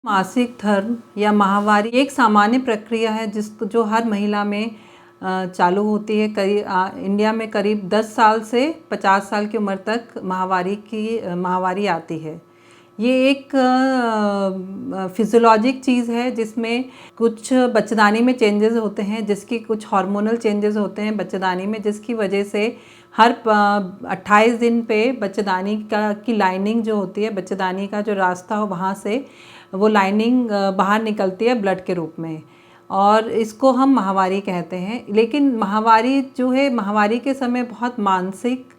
मासिक धर्म या माहवारी एक सामान्य प्रक्रिया है जो हर महिला में चालू होती है। इंडिया में करीब 10 साल से 50 साल की उम्र तक माहवारी आती है। ये एक फिजियोलॉजिक चीज़ है जिसमें कुछ बच्चेदानी में चेंजेस होते हैं, जिसकी कुछ हार्मोनल चेंजेस होते हैं बच्चेदानी में, जिसकी वजह से हर 28 दिन पे बच्चेदानी की लाइनिंग जो होती है, बच्चेदानी का जो रास्ता हो वहाँ से वो लाइनिंग बाहर निकलती है ब्लड के रूप में, और इसको हम माहवारी कहते हैं। लेकिन माहवारी जो है, माहवारी के समय बहुत मानसिक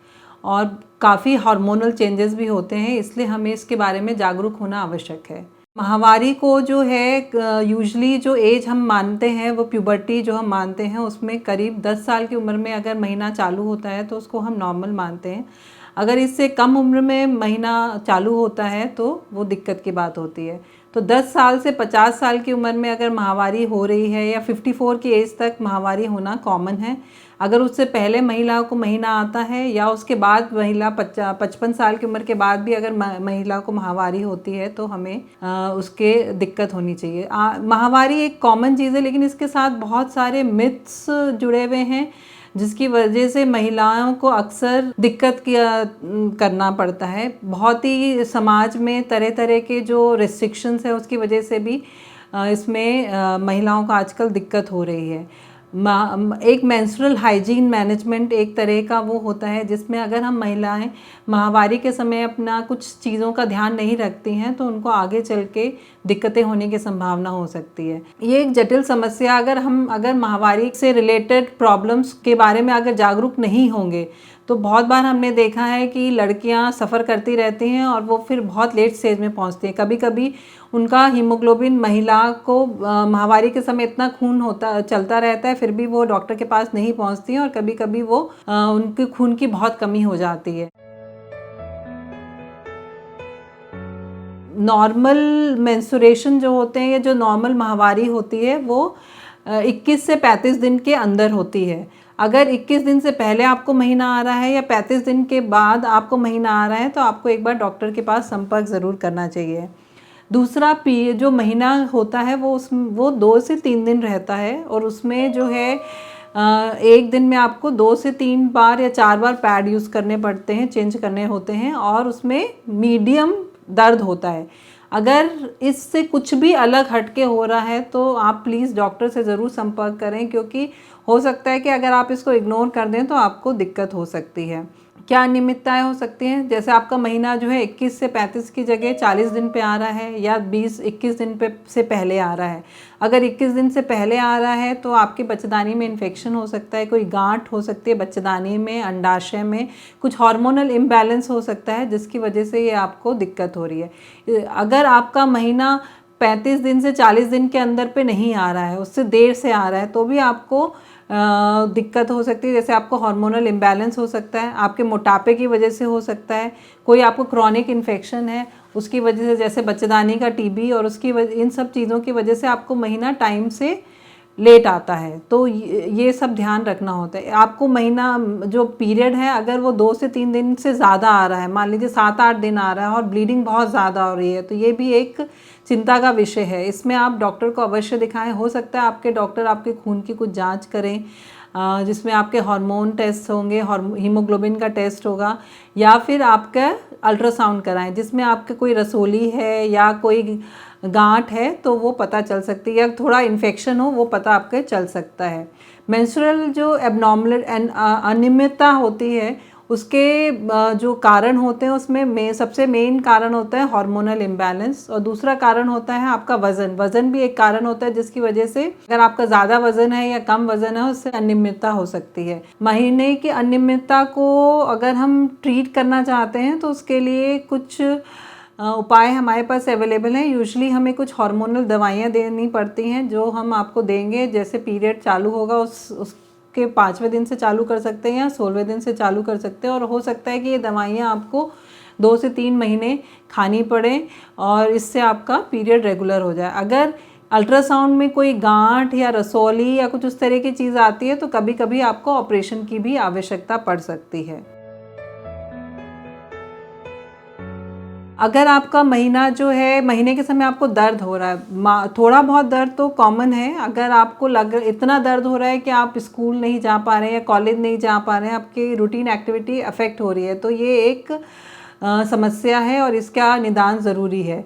और काफ़ी हार्मोनल चेंजेस भी होते हैं, इसलिए हमें इसके बारे में जागरूक होना आवश्यक है। माहवारी को जो है यूजुअली जो एज हम मानते हैं वो प्यूबर्टी जो हम मानते हैं, उसमें करीब 10 साल की उम्र में अगर महीना चालू होता है तो उसको हम नॉर्मल मानते हैं। अगर इससे कम उम्र में महीना चालू होता है तो वो दिक्कत की बात होती है। तो 10 साल से 50 साल की उम्र में अगर माहवारी हो रही है या 54 की एज तक माहवारी होना कॉमन है। अगर उससे पहले महिला को महीना आता है या उसके बाद महिला 55 साल की उम्र के बाद भी अगर महिला को माहवारी होती है तो हमें उसके दिक्कत होनी चाहिए। माहवारी एक कॉमन चीज़ है, लेकिन इसके साथ बहुत सारे मिथ्स जुड़े हुए हैं जिसकी वजह से महिलाओं को अक्सर दिक्कत करना पड़ता है। बहुत ही समाज में तरह तरह के जो रिस्ट्रिक्शंस है उसकी वजह से भी इसमें महिलाओं को आजकल दिक्कत हो रही है। एक मेंस्ट्रुअल हाइजीन मैनेजमेंट एक तरह का वो होता है जिसमें अगर हम महिलाएं माहवारी के समय अपना कुछ चीज़ों का ध्यान नहीं रखती हैं तो उनको आगे चल के दिक्कतें होने की संभावना हो सकती है। ये एक जटिल समस्या। अगर माहवारी से रिलेटेड प्रॉब्लम्स के बारे में अगर जागरूक नहीं होंगे तो बहुत बार हमने देखा है कि लड़कियां सफ़र करती रहती हैं और वो फिर बहुत लेट स्टेज में पहुंचती हैं। कभी कभी उनका हीमोग्लोबिन, महिला को माहवारी के समय इतना खून चलता रहता है फिर भी वो डॉक्टर के पास नहीं पहुंचती हैं, और कभी कभी वो उनके खून की बहुत कमी हो जाती है। नॉर्मल मेंस्ट्रुएशन जो होते हैं या जो नॉर्मल माहवारी होती है वो 21 से 35 दिन के अंदर होती है। अगर 21 दिन से पहले आपको महीना आ रहा है या 35 दिन के बाद आपको महीना आ रहा है तो आपको एक बार डॉक्टर के पास संपर्क ज़रूर करना चाहिए। दूसरा जो महीना होता है वो 2 से 3 दिन रहता है, और उसमें जो है एक दिन में आपको 2 से 3 बार या 4 बार पैड यूज़ करने पड़ते हैं, चेंज करने होते हैं, और उसमें मीडियम दर्द होता है। अगर इससे कुछ भी अलग हटके हो रहा है तो आप प्लीज़ डॉक्टर से ज़रूर संपर्क करें, क्योंकि हो सकता है कि अगर आप इसको इग्नोर कर दें तो आपको दिक्कत हो सकती है। क्या अनियमितताएं हो सकती हैं, जैसे आपका महीना जो है 21 से 35 की जगह 40 दिन पे आ रहा है या 20-21 दिन पे से पहले आ रहा है। अगर 21 दिन से पहले आ रहा है तो आपके बच्चेदानी में इन्फेक्शन हो सकता है, कोई गांठ हो सकती है बच्चेदानी में, अंडाशय में कुछ हार्मोनल इम्बैलेंस हो सकता है जिसकी वजह से ये आपको दिक्कत हो रही है। अगर आपका महीना 35 दिन से 40 दिन के अंदर पे नहीं आ रहा है, उससे देर से आ रहा है, तो भी आपको दिक्कत हो सकती है। जैसे आपको हार्मोनल इम्बैलेंस हो सकता है, आपके मोटापे की वजह से हो सकता है, कोई आपको क्रॉनिक इन्फेक्शन है उसकी वजह से, जैसे बच्चेदानी का टीबी, और इन सब चीज़ों की वजह से आपको महीना टाइम से लेट आता है। तो ये सब ध्यान रखना होता है। आपको महीना जो पीरियड है अगर वो 2 से 3 दिन से ज़्यादा आ रहा है, मान लीजिए 7-8 दिन आ रहा है और ब्लीडिंग बहुत ज़्यादा हो रही है, तो ये भी एक चिंता का विषय है। इसमें आप डॉक्टर को अवश्य दिखाएं। हो सकता है आपके डॉक्टर आपके खून की कुछ जांच करें जिसमें आपके हार्मोन टेस्ट होंगे, हीमोग्लोबिन का टेस्ट होगा, या फिर आपका अल्ट्रासाउंड कराएं जिसमें आपके कोई रसोली है या कोई गांठ है तो वो पता चल सकती है, या थोड़ा इन्फेक्शन हो वो पता आपके चल सकता है। मेंस्ट्रुअल जो एबनॉर्मल अनियमितता होती है उसके जो कारण होते हैं उसमें सबसे मेन कारण होता है हार्मोनल इम्बैलेंस, और दूसरा कारण होता है आपका वज़न भी एक कारण होता है जिसकी वजह से अगर आपका ज़्यादा वज़न है या कम वज़न है उससे अनियमितता हो सकती है। महीने की अनियमितता को अगर हम ट्रीट करना चाहते हैं तो उसके लिए कुछ उपाय हमारे पास अवेलेबल हैं। यूजुअली हमें कुछ हार्मोनल दवाइयाँ देनी पड़ती हैं जो हम आपको देंगे। जैसे पीरियड चालू होगा उसके 5वें दिन से चालू कर सकते हैं या 16वें दिन से चालू कर सकते हैं, और हो सकता है कि ये दवाइयाँ आपको 2 से 3 महीने खानी पड़े और इससे आपका पीरियड रेगुलर हो जाए। अगर अल्ट्रासाउंड में कोई गांठ या रसौली या कुछ उस तरह की चीज़ आती है तो कभी कभी आपको ऑपरेशन की भी आवश्यकता पड़ सकती है। अगर आपका महीना जो है, महीने के समय आपको दर्द हो रहा है, थोड़ा बहुत दर्द तो कॉमन है, अगर आपको इतना दर्द हो रहा है कि आप स्कूल नहीं जा पा रहे हैं या कॉलेज नहीं जा पा रहे हैं, आपकी रूटीन एक्टिविटी अफेक्ट हो रही है, तो ये एक समस्या है और इसका निदान ज़रूरी है।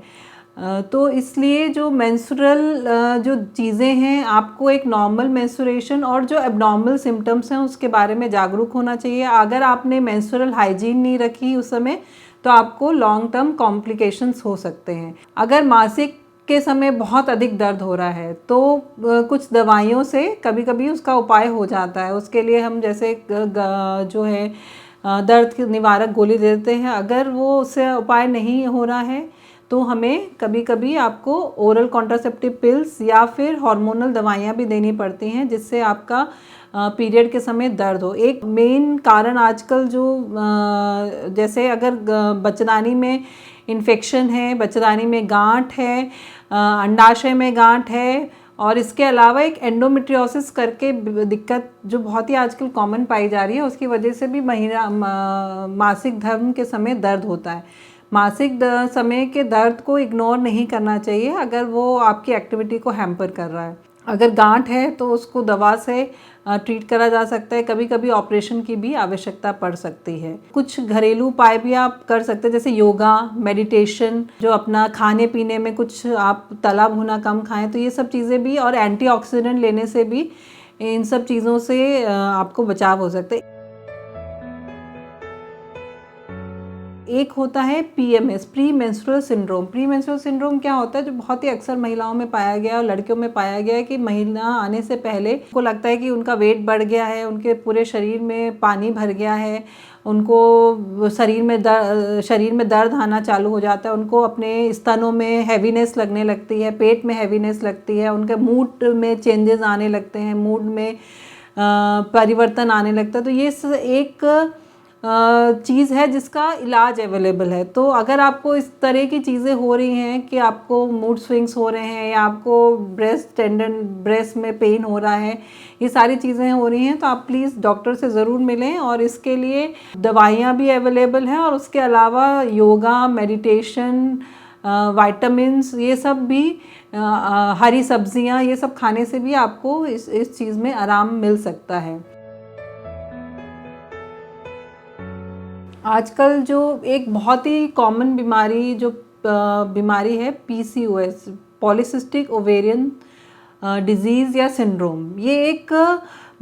तो इसलिए जो मेंस्ट्रुअल जो चीज़ें हैं, आपको एक नॉर्मल मेंस्ट्रुएशन और जो एबनॉर्मल सिम्टम्स हैं उसके बारे में जागरूक होना चाहिए। अगर आपने मेंस्ट्रुअल हाइजीन नहीं रखी उस समय, तो आपको लॉन्ग टर्म कॉम्प्लिकेशंस हो सकते हैं। अगर मासिक के समय बहुत अधिक दर्द हो रहा है तो कुछ दवाइयों से कभी कभी उसका उपाय हो जाता है। उसके लिए हम जैसे जो है दर्द निवारक गोली देते हैं। अगर वो उससे उपाय नहीं हो रहा है तो हमें कभी कभी आपको ओरल कॉन्ट्रासेप्टिव पिल्स या फिर हार्मोनल दवाइयाँ भी देनी पड़ती हैं, जिससे आपका पीरियड के समय दर्द हो। एक मेन कारण आजकल जो जैसे अगर बच्चेदानी में इन्फेक्शन है, बच्चेदानी में गांठ है, अंडाशय में गांठ है, और इसके अलावा एक एंडोमेट्रियोसिस करके दिक्कत जो बहुत ही आजकल कॉमन पाई जा रही है, उसकी वजह से भी मासिक धर्म के समय दर्द होता है। मासिक समय के दर्द को इग्नोर नहीं करना चाहिए अगर वो आपकी एक्टिविटी को हैम्पर कर रहा है। अगर गांठ है तो उसको दवा से ट्रीट करा जा सकता है। कभी कभी ऑपरेशन की भी आवश्यकता पड़ सकती है। कुछ घरेलू उपाय भी आप कर सकते हैं, जैसे योगा, मेडिटेशन, जो अपना खाने पीने में कुछ आप तला भुना कम खाएं, तो ये सब चीज़ें भी, और एंटीऑक्सीडेंट लेने से भी इन सब चीज़ों से आपको बचाव हो सकता है। एक होता है PMS, pre menstrual syndrome. Pre menstrual syndrome क्या होता है, जो बहुत ही अक्सर महिलाओं में पाया गया और लड़कियों में पाया गया है कि महीना आने से पहले उनको लगता है कि उनका वेट बढ़ गया है, उनके पूरे शरीर में पानी भर गया है, उनको शरीर में दर्द आना चालू हो जाता है, उनको अपने स्तनों में हैवीनेस लगने लगती है, पेट में हैवीनेस लगती है, उनके मूड में चेंजेस आने लगते हैं, मूड में परिवर्तन आने लगता है। तो ये एक चीज़ है जिसका इलाज अवेलेबल है। तो अगर आपको इस तरह की चीज़ें हो रही हैं कि आपको मूड स्विंग्स हो रहे हैं या आपको ब्रेस्ट में पेन हो रहा है, ये सारी चीज़ें हो रही हैं, तो आप प्लीज़ डॉक्टर से ज़रूर मिलें। और इसके लिए दवाइयाँ भी अवेलेबल हैं, और उसके अलावा योगा, मेडिटेशन, विटामिन्स, ये सब भी, हरी सब्जियाँ, ये सब खाने से भी आपको इस चीज़ में आराम मिल सकता है। आजकल जो एक बहुत ही कॉमन बीमारी है PCOS, पॉलीसिस्टिक ओवेरियन डिजीज़ या सिंड्रोम, ये एक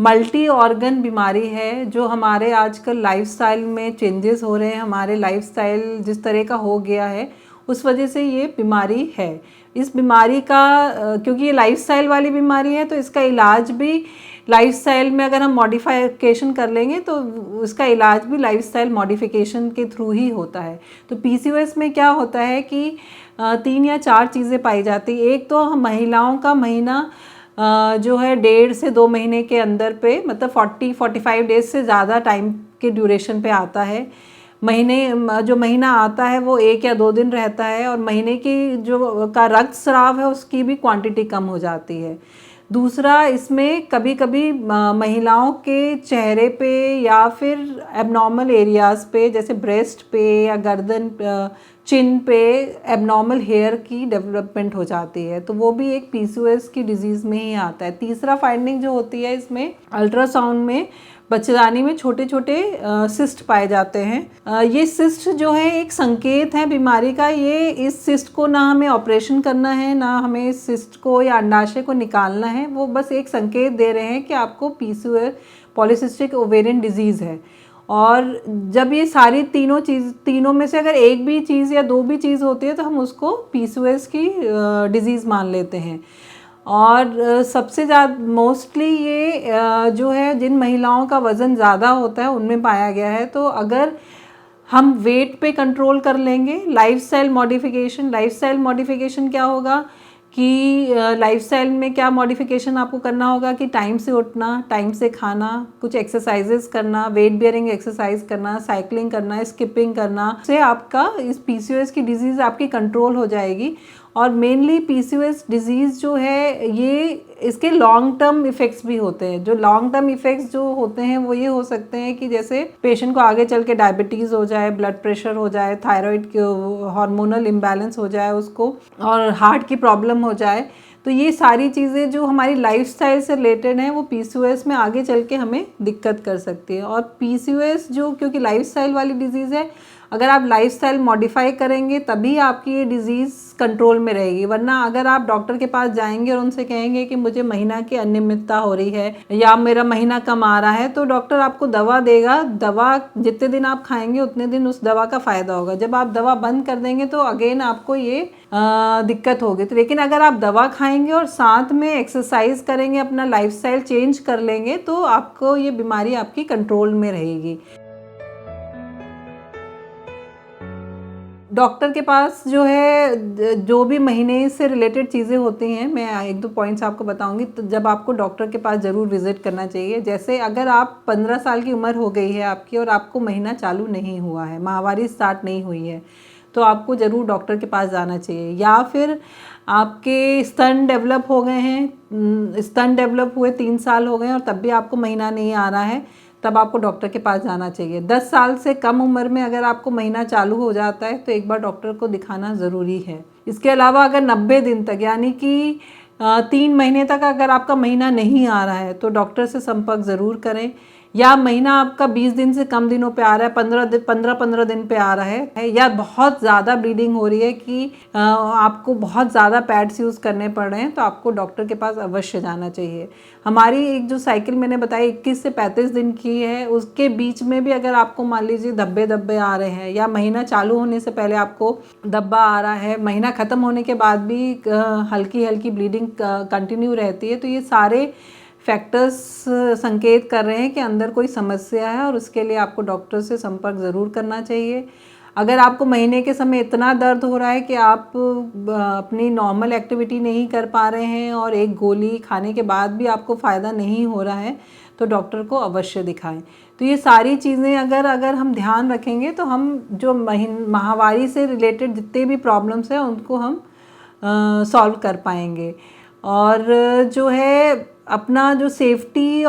मल्टी ऑर्गन बीमारी है जो हमारे आजकल लाइफस्टाइल में चेंजेस हो रहे हैं। हमारे लाइफस्टाइल जिस तरह का हो गया है, उस वजह से ये बीमारी है। इस बीमारी का क्योंकि ये लाइफस्टाइल वाली बीमारी है, तो इसका इलाज भी लाइफस्टाइल में, अगर हम मॉडिफिकेशन कर लेंगे तो उसका इलाज भी लाइफस्टाइल मॉडिफिकेशन के थ्रू ही होता है। तो PCOS में क्या होता है कि 3 या 4 चीज़ें पाई जाती। एक तो महिलाओं का महीना जो है 1.5 से 2 महीने के अंदर पे, मतलब 40-45 डेज से ज़्यादा टाइम के ड्यूरेशन पे आता है। जो महीना आता है वो 1 या 2 दिन रहता है, और महीने की जो रक्त स्राव है उसकी भी क्वांटिटी कम हो जाती है। दूसरा, इसमें कभी कभी महिलाओं के चेहरे पे या फिर एबनॉर्मल एरियाज़ पे, जैसे ब्रेस्ट पे या गर्दन, चिन पे एबनॉर्मल हेयर की डेवलपमेंट हो जाती है, तो वो भी एक PCOS की डिजीज़ में ही आता है। तीसरा फाइंडिंग जो होती है इसमें, अल्ट्रासाउंड में बच्चेदानी में छोटे छोटे सिस्ट पाए जाते हैं। ये सिस्ट जो है एक संकेत है बीमारी का। इस सिस्ट को ना हमें ऑपरेशन करना है, ना हमें इस सिस्ट को या अंडाशय को निकालना है, वो बस एक संकेत दे रहे हैं कि आपको PCOS, पॉलीसिस्टिक ओवेरियन डिजीज़ है। और जब ये सारी तीनों में से अगर एक भी चीज़ या 2 भी चीज़ होती है, तो हम उसको PCOS की डिज़ीज़ मान लेते हैं। और सबसे ज़्यादा मोस्टली ये जो है जिन महिलाओं का वज़न ज़्यादा होता है उनमें पाया गया है। तो अगर हम वेट पे कंट्रोल कर लेंगे, लाइफस्टाइल मॉडिफिकेशन क्या होगा कि लाइफस्टाइल में क्या मॉडिफिकेशन आपको करना होगा कि टाइम से उठना, टाइम से खाना, कुछ एक्सरसाइजेस करना, वेट बियरिंग एक्सरसाइज करना, साइकिलिंग करना, स्किपिंग करना, से आपका इस PCOS की डिजीज़ आपकी कंट्रोल हो जाएगी। और मेनली पीसीओएस डिजीज़ जो है ये इसके लॉन्ग टर्म इफ़ेक्ट्स भी होते हैं। जो लॉन्ग टर्म इफ़ेक्ट्स जो होते हैं वो ये हो सकते हैं कि जैसे पेशेंट को आगे चल के डायबिटीज़ हो जाए, ब्लड प्रेशर हो जाए, थायराइड हार्मोनल इम्बैलेंस हो जाए उसको, और हार्ट की प्रॉब्लम हो जाए। तो ये सारी चीज़ें जो हमारी लाइफस्टाइल से रिलेटेड हैं वो पीसीओएस में आगे चल के हमें दिक्कत कर सकती है। और पीसीओएस जो क्योंकि लाइफस्टाइल वाली डिजीज़ है, अगर आप लाइफस्टाइल मॉडिफाई करेंगे तभी आपकी ये डिज़ीज़ कंट्रोल में रहेगी। वरना अगर आप डॉक्टर के पास जाएंगे और उनसे कहेंगे कि मुझे महीना की अनियमितता हो रही है या मेरा महीना कम आ रहा है, तो डॉक्टर आपको दवा देगा। दवा जितने दिन आप खाएंगे उतने दिन उस दवा का फ़ायदा होगा। जब आप दवा बंद कर देंगे तो अगेन आपको ये दिक्कत होगी। तो लेकिन अगर आप दवा खाएंगे और साथ में एक्सरसाइज करेंगे, अपना लाइफस्टाइल चेंज कर लेंगे, तो आपको ये बीमारी आपकी कंट्रोल में रहेगी। डॉक्टर के पास जो है जो भी महीने से रिलेटेड चीज़ें होती हैं, मैं एक दो पॉइंट्स आपको बताऊंगी। तो जब आपको डॉक्टर के पास ज़रूर विजिट करना चाहिए। जैसे अगर आप 15 साल की उम्र हो गई है आपकी और आपको महीना चालू नहीं हुआ है, माहवारी स्टार्ट नहीं हुई है, तो आपको ज़रूर डॉक्टर के पास जाना चाहिए। या फिर आपके स्तन डेवलप हो गए हैं, स्तन डेवलप हुए 3 साल हो गए और तब भी आपको महीना नहीं आ रहा है, तब आपको डॉक्टर के पास जाना चाहिए। 10 साल से कम उम्र में अगर आपको महीना चालू हो जाता है तो एक बार डॉक्टर को दिखाना ज़रूरी है। इसके अलावा अगर 90 दिन तक यानी कि 3 महीने तक अगर आपका महीना नहीं आ रहा है तो डॉक्टर से संपर्क ज़रूर करें। या महीना आपका 20 दिन से कम दिनों पे आ रहा है, 15 दिन पे आ रहा है, या बहुत ज़्यादा ब्लीडिंग हो रही है कि आपको बहुत ज़्यादा पैड्स यूज़ करने पड़ रहे हैं, तो आपको डॉक्टर के पास अवश्य जाना चाहिए। हमारी एक जो साइकिल मैंने बताई 21 से 35 दिन की है, उसके बीच में भी अगर आपको मान लीजिए धब्बे आ रहे हैं या महीना चालू होने से पहले आपको धब्बा आ रहा है, महीना ख़त्म होने के बाद भी हल्की हल्की ब्लीडिंग कंटिन्यू रहती है, तो ये सारे फैक्टर्स संकेत कर रहे हैं कि अंदर कोई समस्या है और उसके लिए आपको डॉक्टर से संपर्क ज़रूर करना चाहिए। अगर आपको महीने के समय इतना दर्द हो रहा है कि आप अपनी नॉर्मल एक्टिविटी नहीं कर पा रहे हैं और एक गोली खाने के बाद भी आपको फ़ायदा नहीं हो रहा है, तो डॉक्टर को अवश्य दिखाएं। तो ये सारी चीज़ें अगर हम ध्यान रखेंगे तो हम जो माहवारी से रिलेटेड जितने भी प्रॉब्लम्स हैं उनको हम सॉल्व कर पाएंगे। और जो है अपना जो सेफ्टी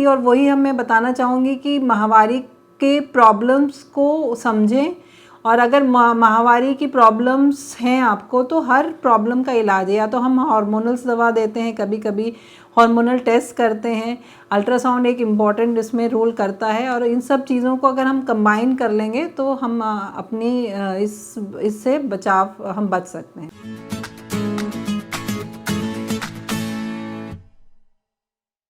और वही मैं बताना चाहूँगी कि माहवारी के प्रॉब्लम्स को समझें। और अगर माहवारी की प्रॉब्लम्स हैं आपको, तो हर प्रॉब्लम का इलाज है। या तो हम हार्मोनल्स दवा देते हैं, कभी कभी हार्मोनल टेस्ट करते हैं, अल्ट्रासाउंड एक इम्पॉर्टेंट इसमें रोल करता है। और इन सब चीज़ों को अगर हम कंबाइन कर लेंगे तो हम अपनी इससे बच सकते हैं।